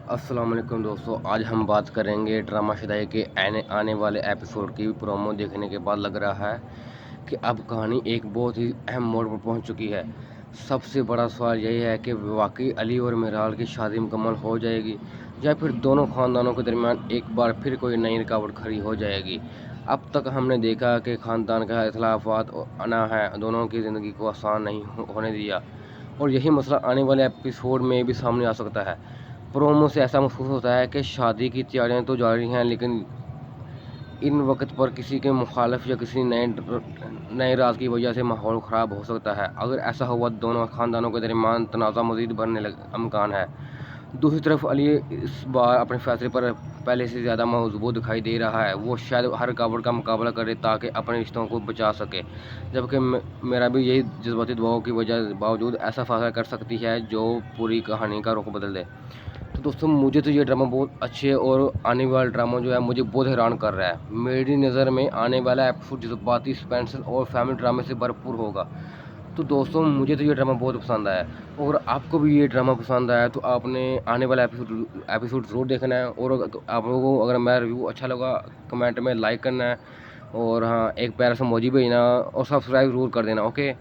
अस्सलाम वालेकुम दोस्तों, आज हम बात करेंगे ड्रामा शदाई के आने वाले एपिसोड की प्रोमो देखने के बाद लग रहा है कि अब कहानी एक बहुत ही अहम मोड़ पर पहुंच चुकी है। सबसे बड़ा सवाल यही है कि वाकई अली और मेहराल की शादी मुकम्मल हो जाएगी या फिर दोनों ख़ानदानों के दरमियान एक बार फिर कोई नई रुकावट खड़ी हो जाएगी। अब तक हमने देखा कि ख़ानदान का इख्लाफात आना है दोनों की ज़िंदगी को आसान नहीं होने दिया, और यही मसला आने वाले एपिसोड में भी सामने आ सकता है। प्रोमो से ऐसा महसूस होता है कि शादी की तैयारियां तो जारी हैं, लेकिन इन वक्त पर किसी के मुखालिफ या किसी नए राज की वजह से माहौल ख़राब हो सकता है। अगर ऐसा हुआ तो दोनों ख़ानदानों के दरमियान तनाज़ा मज़ीद बढ़ने अमकान है। दूसरी तरफ अली इस बार अपने फैसले पर पहले से ज़्यादा मजबूत दिखाई दे रहा है। वो शायद हर रुकावट का मुकाबला करे ताकि अपने रिश्तों को बचा सके, जबकि मेरा भी यही जज्बाती दबाव की वजह बावजूद ऐसा फैसला कर सकती है जो पूरी कहानी का रुख बदल दे। तो दोस्तों, मुझे तो ये ड्रामा बहुत अच्छे है, और आने वाला ड्रामा जो है मुझे बहुत हैरान कर रहा है। मेरी नज़र में आने वाला एपिसोड जज्बाती, सस्पेंस और फैमिली ड्रामे से भरपूर होगा। तो दोस्तों, मुझे तो ये ड्रामा बहुत पसंद आया, और आपको भी ये ड्रामा पसंद आया तो आपने आने वाला एपिसोड ज़रूर देखना है। और आप लोगों को अगर मेरा रिव्यू अच्छा लगा, कमेंट में लाइक करना है, और हाँ, एक प्यारा सा इमोजी भेजना और सब्सक्राइब ज़रूर कर देना। ओके।